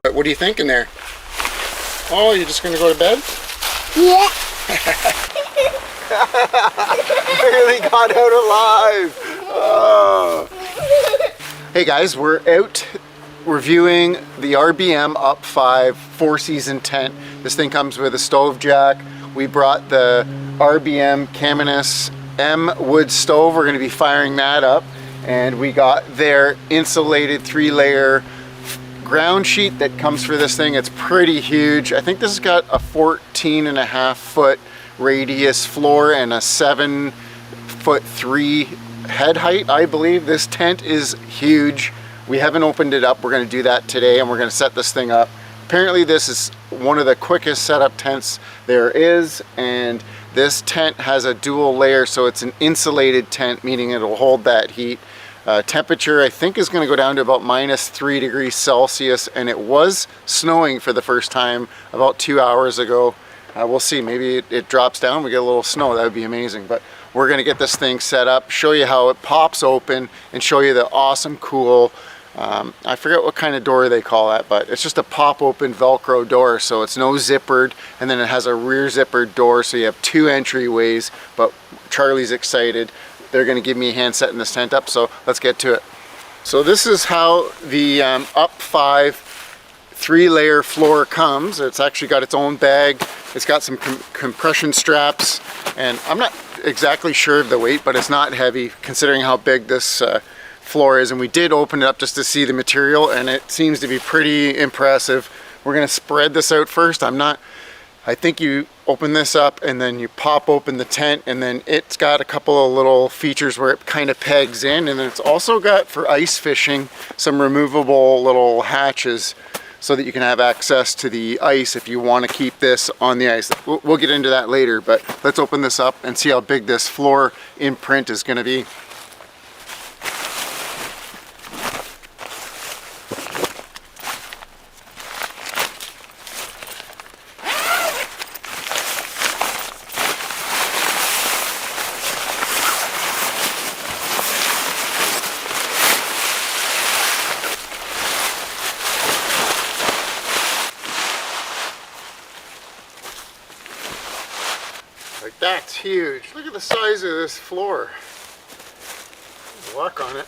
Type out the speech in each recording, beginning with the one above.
but what are you thinking there? Oh, you're just gonna go to bed? Yeah. Barely got out alive. Oh. Hey guys, we're out reviewing the RBM UP-5 4-season tent. This thing comes with a stove jack. We brought the RBM Caminus M wood stove. We're going to be firing that up, and we got their insulated 3-layer ground sheet that comes for this thing. It's pretty huge. I think this has got a 14.5-foot radius floor and a 7'3" head height, I believe. This tent is huge. We haven't opened it up. We're going to do that today, and we're going to set this thing up. Apparently this is one of the quickest setup tents there is, and this tent has a dual layer, so it's an insulated tent, meaning it'll hold that heat. Temperature I think is going to go down to about -3 degrees Celsius, and it was snowing for the first time about 2 hours ago. We'll see, maybe it drops down, we get a little snow. That would be amazing. But we're going to get this thing set up, show you how it pops open, and show you the awesome, cool, I forget what kind of door they call that, but it's just a pop open Velcro door, so it's no zippered, and then it has a rear zippered door, so you have 2 entryways. But Charlie's excited. They're going to give me a hand setting this tent up, so let's get to it. So this is how the UP-5 3-layer floor comes. It's actually got its own bag. It's got some compression straps, and I'm not exactly sure of the weight, but it's not heavy considering how big this floor is. And we did open it up just to see the material, and it seems to be pretty impressive. We're going to spread this out first. I think you open this up and then you pop open the tent, and then it's got a couple of little features where it kind of pegs in, and then it's also got, for ice fishing, some removable little hatches so that you can have access to the ice if you want to keep this on the ice. We'll get into that later, but let's open this up and see how big this floor imprint is going to be. Like, that's huge. Look at the size of this floor. Walk on it.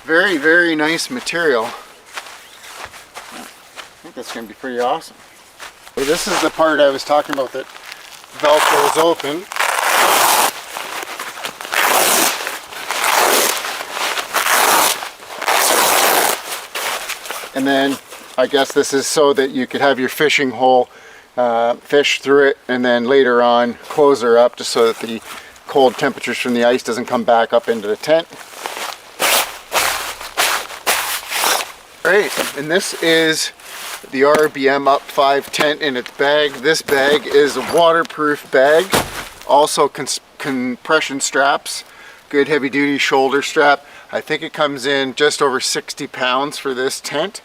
Very, very nice material. I think that's going to be pretty awesome. So this is the part I was talking about that Velcro is open. And then I guess this is so that you could have your fishing hole, fish through it, and then later on close her up just so that the cold temperatures from the ice doesn't come back up into the tent. Alright, and this is the RBM UP-5 tent in its bag. This bag is a waterproof bag, also compression straps, good heavy duty shoulder strap. I think it comes in just over 60 pounds for this tent.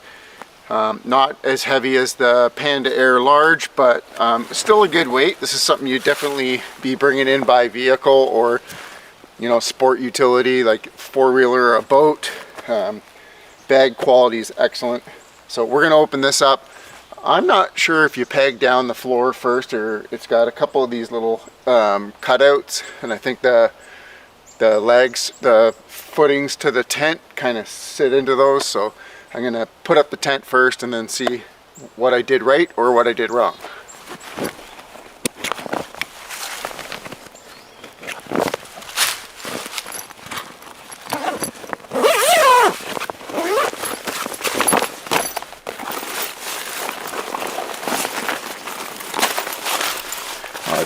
Not as heavy as the Panda Air Large, but still a good weight. This is something you'd definitely be bringing in by vehicle or, you know, sport utility like 4-wheeler or a boat. Bag quality is excellent. So we're going to open this up. I'm not sure if you peg down the floor first, or it's got a couple of these little cutouts, and I think the legs, the footings to the tent kind of sit into those. So I'm going to put up the tent first and then see what I did right or what I did wrong.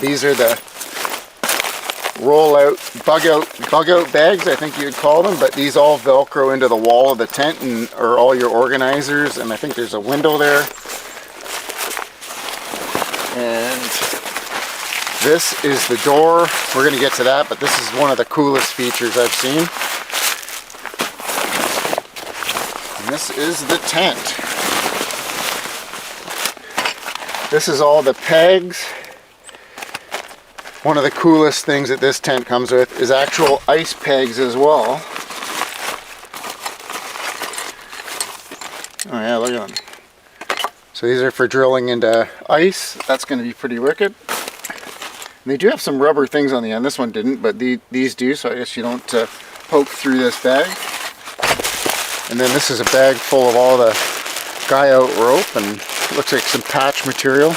These are the bug out bags, I think you'd call them, but these all Velcro into the wall of the tent and are all your organizers, and I think there's a window there. And this is the door. We're going to get to that, but this is one of the coolest features I've seen. And this is the tent. This is all the pegs. One of the coolest things that this tent comes with is actual ice pegs as well. Oh yeah, look at them. So these are for drilling into ice. That's going to be pretty wicked. And they do have some rubber things on the end. This one didn't, but these do, so I guess you don't poke through this bag. And then this is a bag full of all the guy out rope, and it looks like some patch material.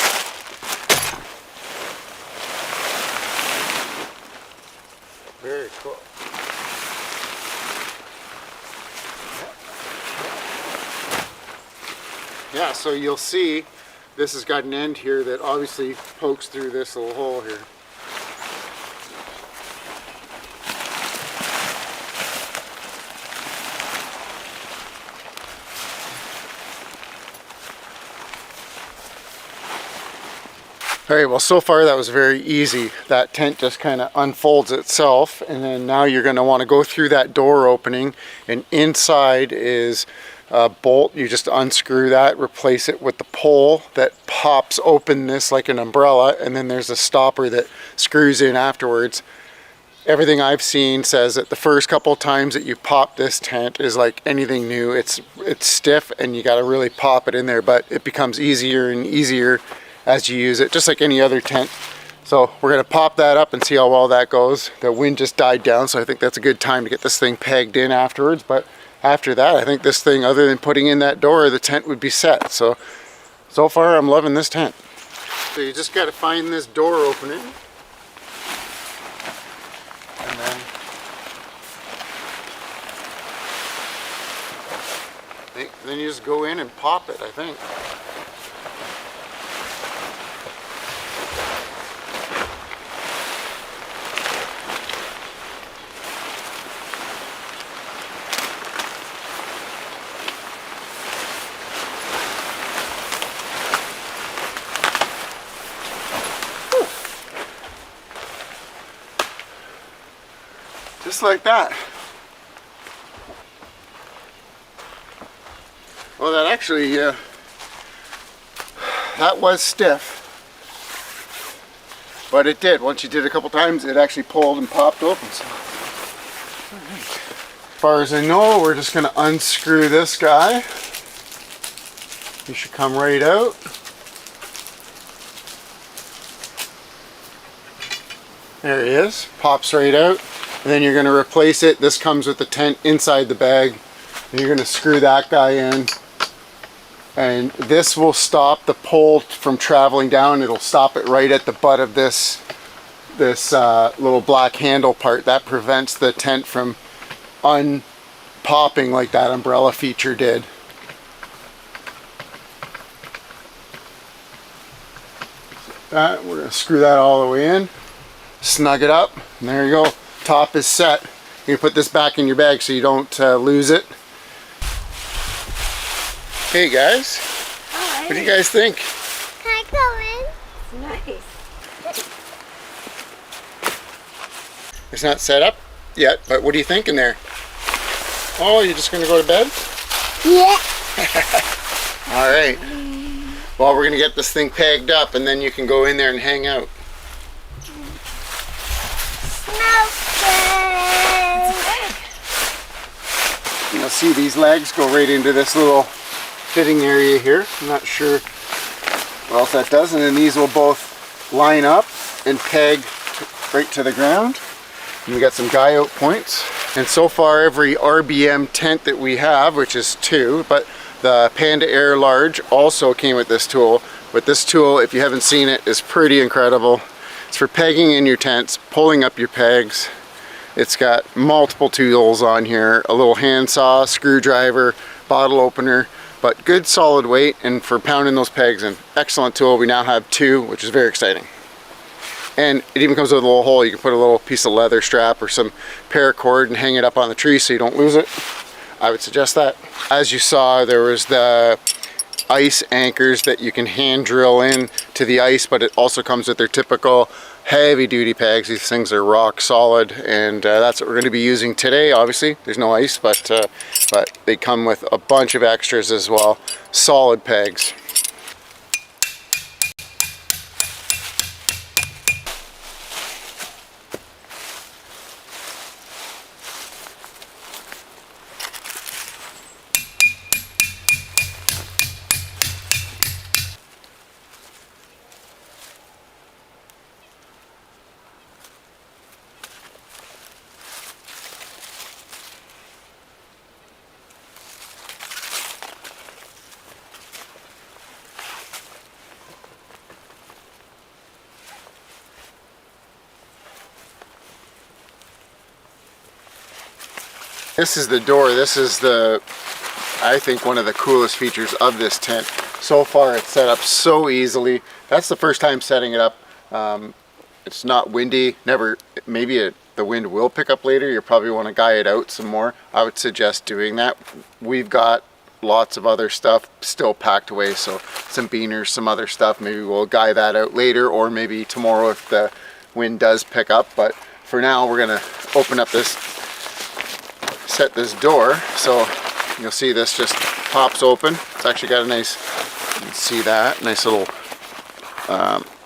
Very cool. Yeah, so you'll see this has got an end here that obviously pokes through this little hole here. Alright, well so far that was very easy. That tent just kind of unfolds itself, and then now you're going to want to go through that door opening, and inside is a bolt. You just unscrew that, replace it with the pole that pops open this like an umbrella, and then there's a stopper that screws in afterwards. Everything I've seen says that the first couple times that you pop this tent is like anything new. It's stiff and you got to really pop it in there, but it becomes easier and easier as you use it, just like any other tent. So we're going to pop that up and see how well that goes. The wind just died down, so I think that's a good time to get this thing pegged in afterwards. But after that, I think this thing, other than putting in that door, the tent would be set. So far I'm loving this tent. So you just got to find this door opening, and then you just go in and pop it, I think. Just like that. Well, that actually, that was stiff, but it did. Once you did it a couple times, it actually pulled and popped open. So, all right. As far as I know, we're just going to unscrew this guy. He should come right out. There he is. Pops right out. And then you're going to replace it. This comes with the tent inside the bag. And you're going to screw that guy in. And this will stop the pole from traveling down. It'll stop it right at the butt of this little black handle part. That prevents the tent from unpopping like that umbrella feature did. We're going to screw that all the way in. Snug it up. And there you go. Top is set. You can put this back in your bag so you don't lose it. Hey guys, Hi. what do you guys think? Can I go in? It's nice. It's not set up yet, but what do you think in there? Oh, you're just going to go to bed? Yeah. All right. Well, we're going to get this thing pegged up, and then you can go in there and hang out. You'll see these legs go right into this little fitting area here. I'm not sure what else that does. And then these will both line up and peg right to the ground. And we got some guy out points. And so far every RBM tent that we have, which is 2, but the Panda Air Large also came with this tool. But this tool, if you haven't seen it, is pretty incredible. It's for pegging in your tents, pulling up your pegs. It's got multiple tools on here, a little handsaw, screwdriver, bottle opener, but good solid weight, and for pounding those pegs, an excellent tool. We now have 2, which is very exciting. And it even comes with a little hole. You can put a little piece of leather strap or some paracord and hang it up on the tree so you don't lose it. I would suggest that. As you saw, there was the ice anchors that you can hand drill in to the ice, but it also comes with their typical heavy duty pegs. These things are rock solid, and that's what we're going to be using today. Obviously there's no ice, but they come with a bunch of extras as well. Solid pegs. This is the door. This is I think one of the coolest features of this tent. So far it's set up so easily. That's the first time setting it up. It's not windy, the wind will pick up later. You probably want to guy it out some more. I would suggest doing that. We've got lots of other stuff still packed away, so some beaners, some other stuff. Maybe we'll guy that out later, or maybe tomorrow if the wind does pick up. But for now, we're gonna open up set this door. So you'll see this just pops open. It's actually got a nice, you can see that, nice little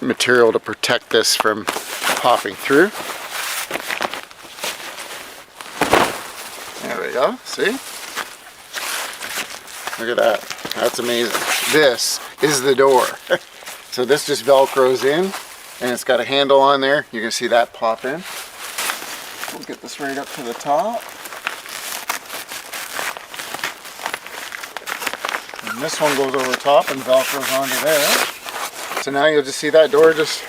material to protect this from popping through. There we go, see? Look at that, that's amazing. This is the door. So this just Velcros in, and it's got a handle on there. You can see that pop in. We'll get this right up to the top. And this one goes over top and Velcros onto there. So now you'll just see that door just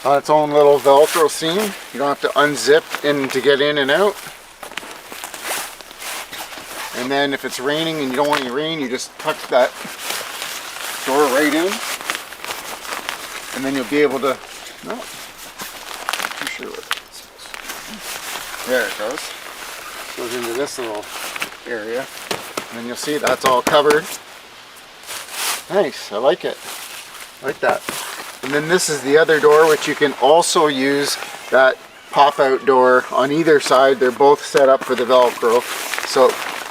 on its own little Velcro seam. You don't have to unzip in to get in and out. And then if it's raining and you don't want any rain, you just tuck that door right in. And then you'll be able to, no, not too sure what it is. There it goes. Goes into this little area. And then you'll see that's all covered. Nice, I like it. I like that. And then this is the other door, which you can also use that pop-out door on either side. They're both set up for the Velcro. So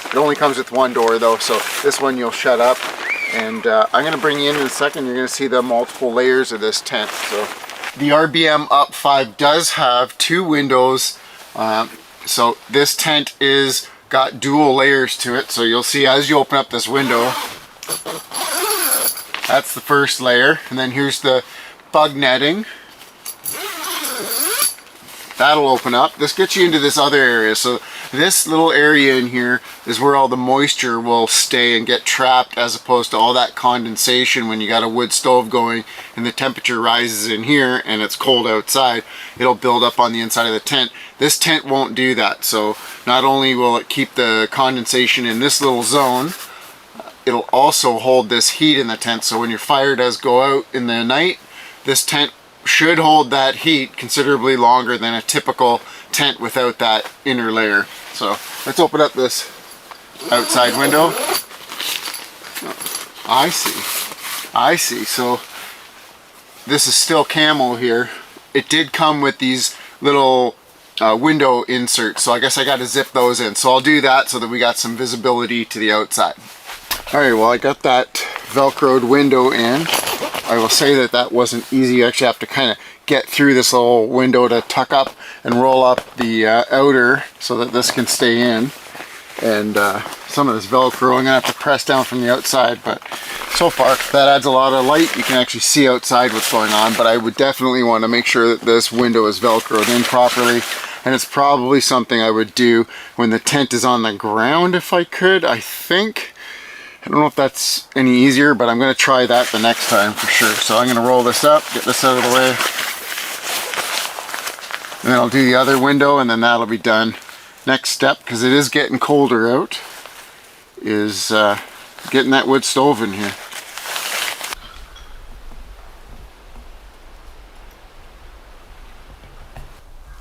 it only comes with one door though, so this one you'll shut up. And I'm going to bring you in a second. You're going to see the multiple layers of this tent. So the RBM UP-5 does have 2 windows. So this tent got dual layers to it. So you'll see as you open up this window, that's the first layer. And then here's the bug netting. That'll open up. This gets you into this other area. So this little area in here is where all the moisture will stay and get trapped, as opposed to all that condensation when you got a wood stove going and the temperature rises in here and it's cold outside. It'll build up on the inside of the tent. This tent won't do that. So not only will it keep the condensation in this little zone, it'll also hold this heat in the tent. So when your fire does go out in the night, this tent should hold that heat considerably longer than a typical tent without that inner layer. So let's open up this outside window. I see. So this is still camo here. It did come with these little window inserts, so I guess I got to zip those in. So I'll do that so that we got some visibility to the outside. Alright, well, I got that Velcroed window in. I will say that wasn't easy. You actually have to kind of get through this little window to tuck up and roll up the outer so that this can stay in. And some of this Velcro I'm going to have to press down from the outside, but so far that adds a lot of light. You can actually see outside what's going on, but I would definitely want to make sure that this window is Velcroed in properly. And it's probably something I would do when the tent is on the ground if I could, I think. I don't know if that's any easier, but I'm going to try that the next time for sure. So I'm going to roll this up, get this out of the way. And then I'll do the other window and then that'll be done. Next step, because it is getting colder out, is getting that wood stove in here.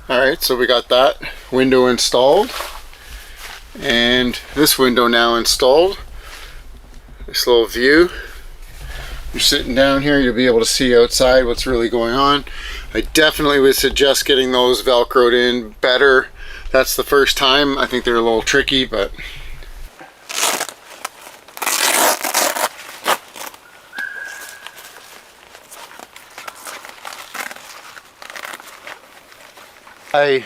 Alright, so we got that window installed. And this window now installed. This little view. You're sitting down here, you'll be able to see outside what's really going on. I definitely would suggest getting those Velcroed in better. That's the first time. I think they're a little tricky, but I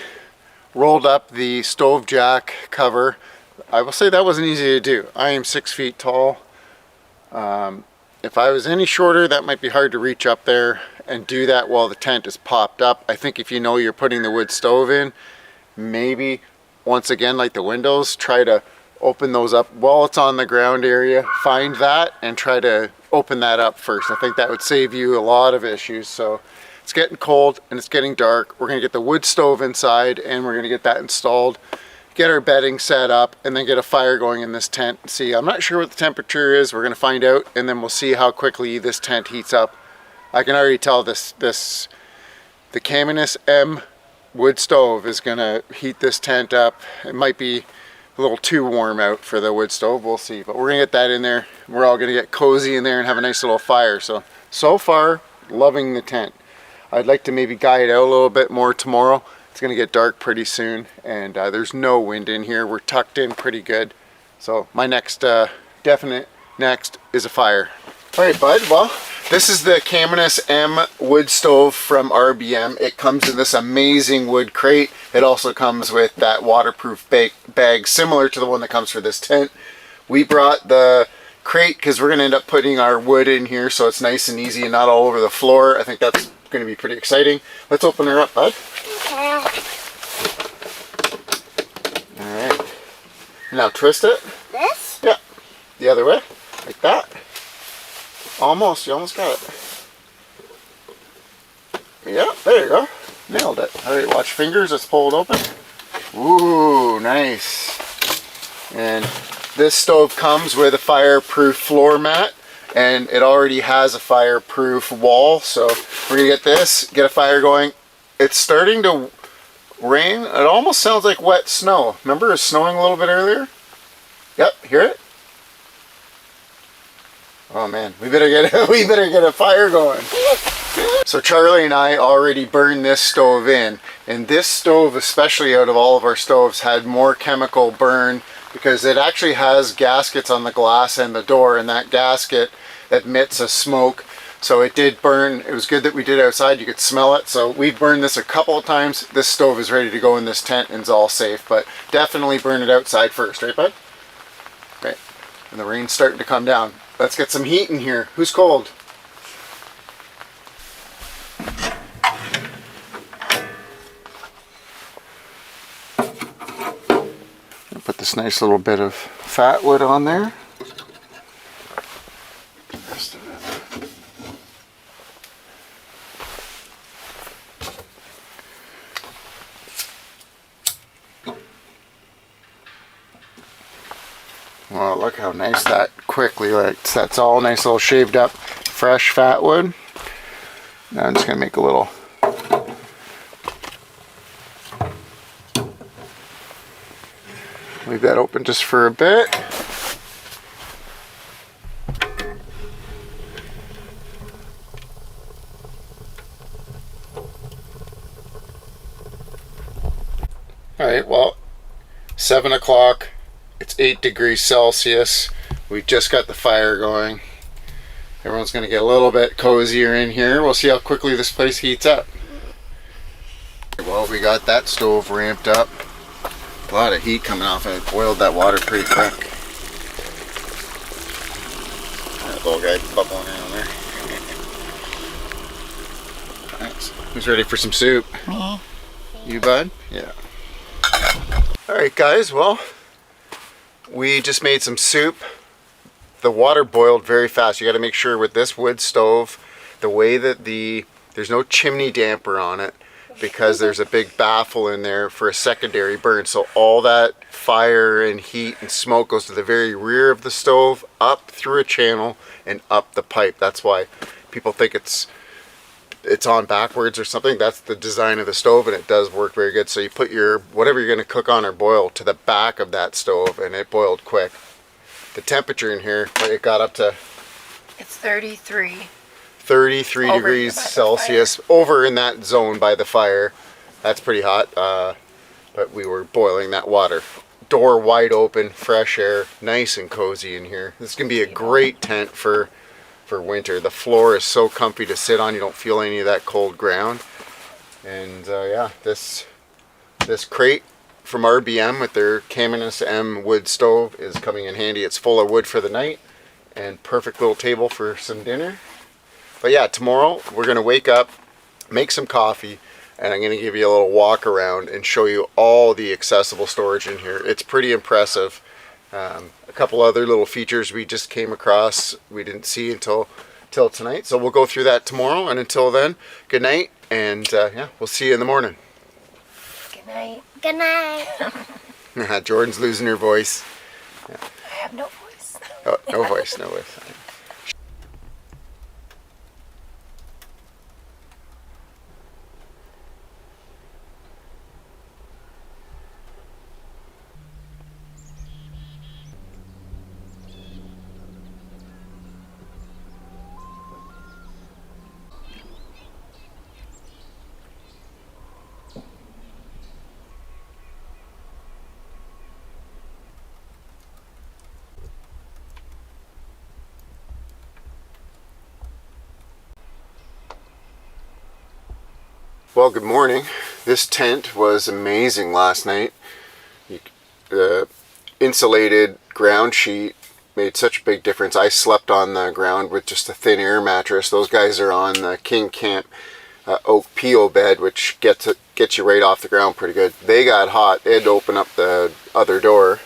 rolled up the stove jack cover. I will say that wasn't easy to do. I am 6 feet tall. If I was any shorter, that might be hard to reach up there and do that while the tent is popped up. I think if you know you're putting the wood stove in, maybe once again, like the windows, try to open those up while it's on the ground area. Find that and try to open that up first. I think that would save you a lot of issues. So it's getting cold and it's getting dark. We're gonna get the wood stove inside and we're gonna get that installed. get our bedding set up, and then get a fire going in this tent. See, I'm not sure what the temperature is. We're gonna find out, and then we'll see how quickly this tent heats up. I can already tell the Caminus M wood stove is gonna heat this tent up. It might be a little too warm out for the wood stove, we'll see. But we're gonna get that in there. We're all gonna get cozy in there and have a nice little fire. So far, loving the tent. I'd like to maybe guy it out a little bit more tomorrow. It's gonna get dark pretty soon, and there's no wind in here. We're tucked in pretty good. So my next, definite next is a fire. All right, bud, well, this is the Caminus M wood stove from RBM. It comes in this amazing wood crate. It also comes with that waterproof bag similar to the one that comes for this tent. We brought the crate because we're gonna end up putting our wood in here so it's nice and easy and not all over the floor. I think that's gonna be pretty exciting. Let's open her up, bud. Okay. All right. Now twist it. This? Yeah. The other way, like that. Almost, you almost got it. Yeah, there you go. Nailed it. All right, watch fingers, let's pull it open. Ooh, nice. And this stove comes with a fireproof floor mat, and it already has a fireproof wall. So we're gonna get this, get a fire going. It's starting to rain. It almost sounds like wet snow. Remember it was snowing a little bit earlier? Yep, hear it? Oh man, we better get a fire going. So Charlie and I already burned this stove in, and this stove, especially out of all of our stoves, had more chemical burn because it actually has gaskets on the glass and the door, and that gasket emits a smoke. So it did burn. It was good that we did it outside. You could smell it. So we've burned this a couple of times. This stove is ready to go in this tent and it's all safe, but definitely burn it outside first, right bud? Right. And the rain's starting to come down. Let's get some heat in here. Who's cold? Put this nice little bit of fat wood on there. Rest of it. Well, look how nice that quickly, like, that's all nice little shaved up fresh fat wood. Now I'm just gonna make a little leave that open just for a bit. All right, well, 7 o'clock. It's 8 degrees Celsius. We just got the fire going. Everyone's gonna get a little bit cozier in here. We'll see how quickly this place heats up. Well, we got that stove ramped up. A lot of heat coming off, and it boiled that water pretty quick. That little guy bubbling around there. Nice. Who's ready for some soup? Me. You, bud? Yeah. Alright guys, well, we just made some soup. The water boiled very fast. You got to make sure with this wood stove, the way that there's no chimney damper on it, because there's a big baffle in there for a secondary burn. So all that fire and heat and smoke goes to the very rear of the stove, up through a channel and up the pipe. That's why people think it's on backwards or something. That's the design of the stove, and it does work very good. So you put your whatever you're going to cook on or boil to the back of that stove, and it boiled quick. The temperature in here, it got up to, it's 33 degrees Celsius over in that zone by the fire. That's pretty hot, but we were boiling that water. Door wide open, fresh air, nice and cozy in here. This is gonna be a great tent for winter. The floor is so comfy to sit on. You don't feel any of that cold ground. And yeah, this crate from RBM with their Caminus M wood stove is coming in handy. It's full of wood for the night and perfect little table for some dinner. But yeah, tomorrow we're gonna wake up, make some coffee, and I'm gonna give you a little walk around and show you all the accessible storage in here. It's pretty impressive. A couple other little features we just came across we didn't see until tonight. So we'll go through that tomorrow, and until then, good night, and yeah, we'll see you in the morning. Good night. Good night. Jordan's losing her voice. I have no voice. Oh, no voice, no voice. Well, good morning. This tent was amazing last night. The insulated ground sheet made such a big difference. I slept on the ground with just a thin air mattress. Those guys are on the King Camp oak PO bed, which gets you right off the ground pretty good. They got hot. They had to open up the other door.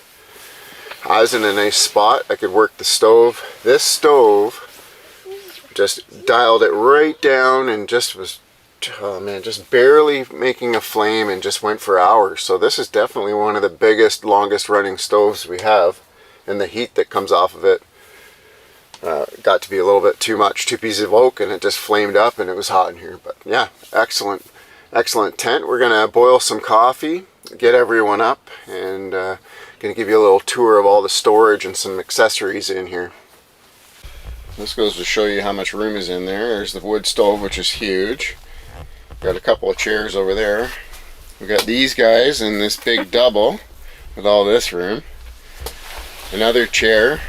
I was in a nice spot. I could work the stove. This stove just dialed it right down and just was, oh man, just barely making a flame and just went for hours. So this is definitely one of the biggest, longest running stoves we have, and the heat that comes off of it got to be a little bit too much. 2 pieces of oak and it just flamed up and it was hot in here. But yeah, excellent tent. We're gonna boil some coffee, get everyone up, and gonna give you a little tour of all the storage and some accessories in here. This goes to show you how much room is in there. There's the wood stove, which is huge. Got a couple of chairs over there. We got these guys in this big double with all this room. Another chair,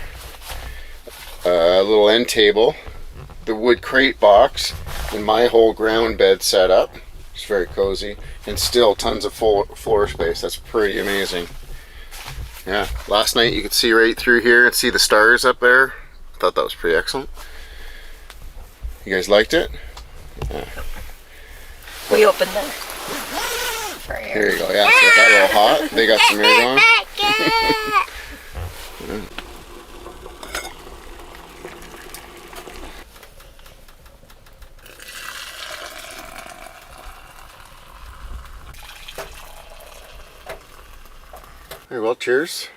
a little end table, the wood crate box, and my whole ground bed set up. It's very cozy, and still tons of floor space. That's pretty amazing. Yeah, last night you could see right through here and see the stars up there. I thought that was pretty excellent. You guys liked it? Yeah. We opened the Here you go, yeah, so it got a little hot. They got some air going. Very well, cheers.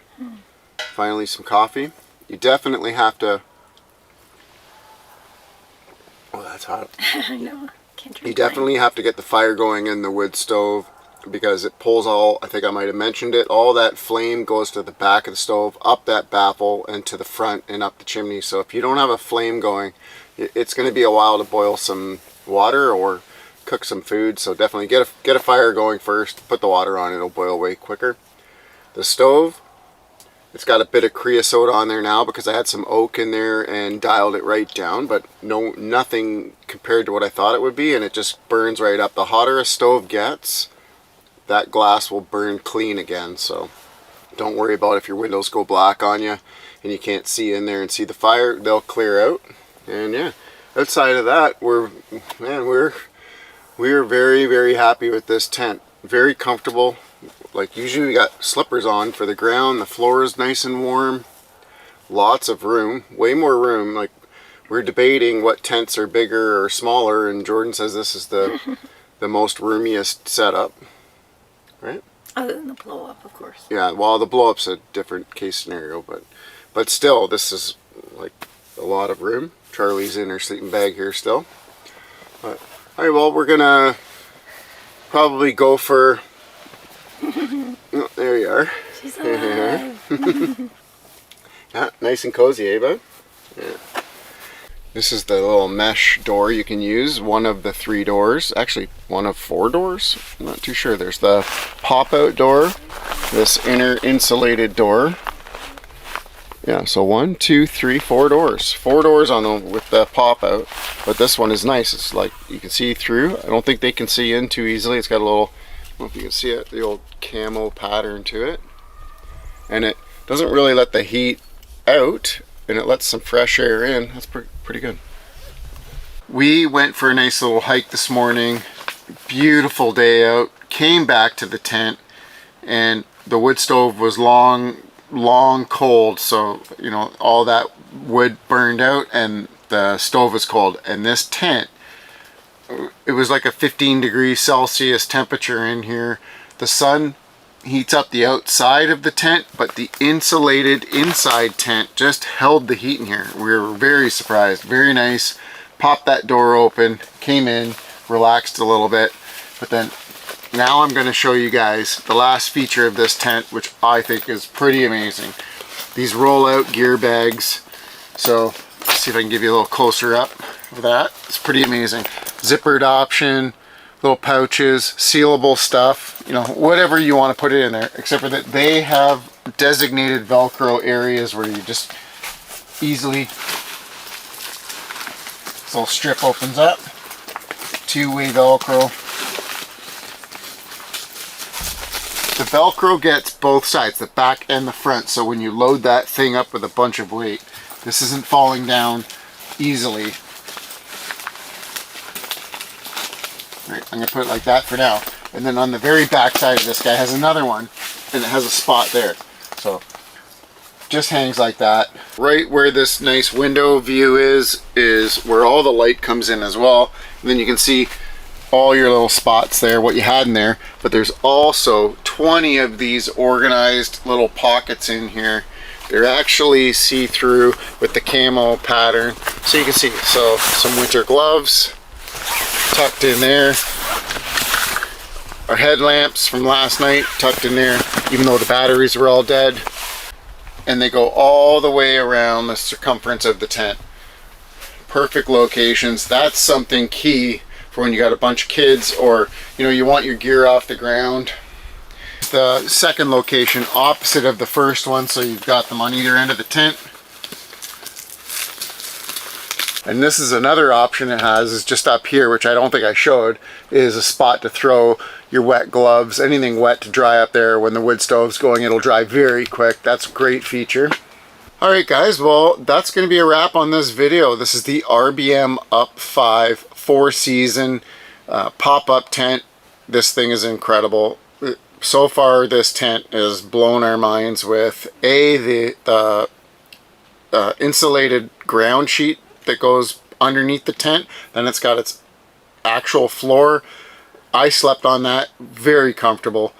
Finally some coffee. You definitely have to... Oh, that's hot. I know. Can't drink. You definitely have to get the fire going in the wood stove because it pulls all, I think I might have mentioned it, all that flame goes to the back of the stove, up that baffle, and to the front and up the chimney. So if you don't have a flame going, it's going to be a while to boil some water or cook some food. So definitely get a fire going first, put the water on, it'll boil way quicker. The stove, it's got a bit of creosote on there now because I had some oak in there and dialed it right down, but nothing compared to what I thought it would be, and it just burns right up. The hotter a stove gets, that glass will burn clean again, so don't worry about if your windows go black on you and you can't see in there and see the fire. They'll clear out. And yeah, outside of that, we're very, very happy with this tent. Very comfortable. Like usually we got slippers on for the ground. The floor is nice and warm. Lots of room, way more room. Like we're debating what tents are bigger or smaller, and Jordan says this is the most roomiest setup, right? Other than the blow up, of course. Yeah, well, the blow up's a different case scenario, but still, this is like a lot of room. Charlie's in her sleeping bag here still. But, all right, well, we're gonna probably go for. Oh, there you are. She's alive. Yeah, nice and cozy, eh, bud? Yeah. This is the little mesh door you can use. One of the 3 doors. Actually, one of 4 doors. I'm not too sure. There's the pop-out door. This inner insulated door. Yeah, so 1, 2, 3, 4 doors. 4 doors on them with the pop-out. But this one is nice. It's like you can see through. I don't think they can see in too easily. It's got a little... I don't know if you can see it, the old camo pattern to it, and it doesn't really let the heat out and it lets some fresh air in. That's pretty good. We went for a nice little hike this morning. Beautiful day out. Came back to the tent and the wood stove was long cold, so you know all that wood burned out and the stove was cold, and this tent, it was like a 15 degrees Celsius temperature in here. The sun heats up the outside of the tent, but the insulated inside tent just held the heat in here. We were very surprised. Very nice. Popped that door open, came in, relaxed a little bit, but then now I'm going to show you guys the last feature of this tent, which I think is pretty amazing. These roll out gear bags. So let's see if I can give you a little closer up of that. It's pretty amazing. Zippered option, little pouches, sealable stuff, you know, whatever you want to put it in there, except for that they have designated Velcro areas where you just easily, this little strip opens up, two-way Velcro. The Velcro gets both sides, the back and the front, so when you load that thing up with a bunch of weight, this isn't falling down easily. Right, I'm going to put it like that for now. And then on the very back side of this guy has another one, and it has a spot there. So just hangs like that. Right where this nice window view is where all the light comes in as well. And then you can see all your little spots there, what you had in there. But there's also 20 of these organized little pockets in here. They're actually see-through with the camo pattern. So you can see, so some winter gloves tucked in there. Our headlamps from last night tucked in there, even though the batteries were all dead. And they go all the way around the circumference of the tent. Perfect locations. That's something key for when you got a bunch of kids, or you know, you want your gear off the ground. The second location opposite of the first one, so you've got them on either end of the tent. And this is another option it has, is just up here, which I don't think I showed, is a spot to throw your wet gloves, anything wet to dry up there. When the wood stove's going, it'll dry very quick. That's a great feature. Alright guys, well that's going to be a wrap on this video. This is the RBM UP-5 4-season pop-up tent. This thing is incredible. So far this tent has blown our minds with the insulated ground sheet that goes underneath the tent. Then it's got its actual floor. I slept on that, very comfortable.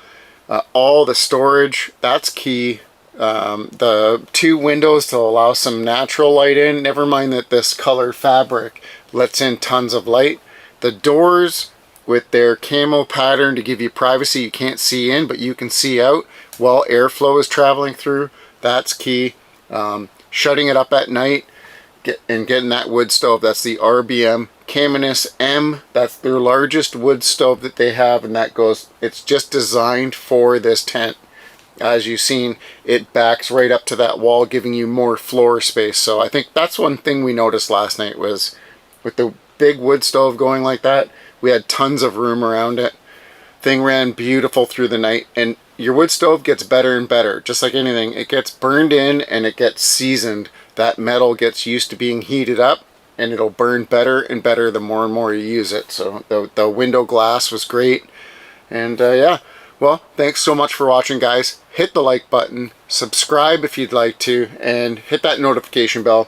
All the storage, that's key. The two windows to allow some natural light in, never mind that this color fabric lets in tons of light. The doors with their camo pattern to give you privacy, you can't see in but you can see out while airflow is traveling through, that's key. Shutting it up at night and getting that wood stove, that's the RBM Caminus M. That's their largest wood stove that they have, and that goes, it's just designed for this tent. As you've seen, it backs right up to that wall, giving you more floor space. So I think that's one thing we noticed last night, was with the big wood stove going like that, we had tons of room around it. Thing ran beautiful through the night, and your wood stove gets better and better. Just like anything, it gets burned in and it gets seasoned. That metal gets used to being heated up, and it'll burn better and better the more and more you use it. So the window glass was great. And yeah, well, thanks so much for watching, guys. Hit the like button, subscribe if you'd like to, and hit that notification bell.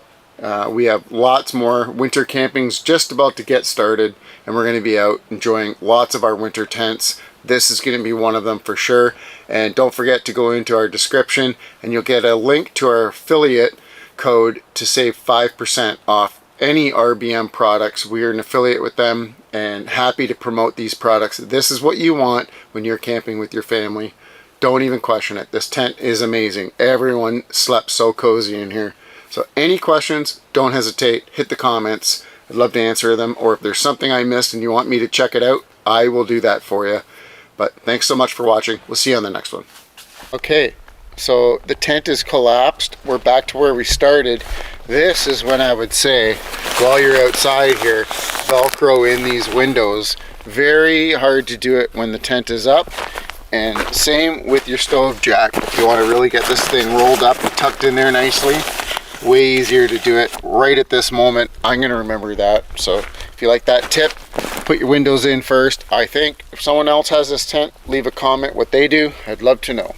We have lots more. Winter camping's just about to get started, and we're going to be out enjoying lots of our winter tents. This is going to be one of them for sure. And don't forget to go into our description and you'll get a link to our affiliate code to save 5% off any RBM products. We are an affiliate with them and happy to promote these products. This is what you want when you're camping with your family. Don't even question it. This tent is amazing. Everyone slept so cozy in here. So any questions, don't hesitate. Hit the comments. I'd love to answer them. Or if there's something I missed and you want me to check it out, I will do that for you. But thanks so much for watching. We'll see you on the next one. Okay, so the tent is collapsed. We're back to where we started. This is when I would say, while you're outside here, Velcro in these windows. Very hard to do it when the tent is up. And same with your stove jack. If you want to really get this thing rolled up and tucked in there nicely, way easier to do it right at this moment. I'm going to remember that. So if you like that tip, put your windows in first. I think if someone else has this tent, leave a comment what they do. I'd love to know.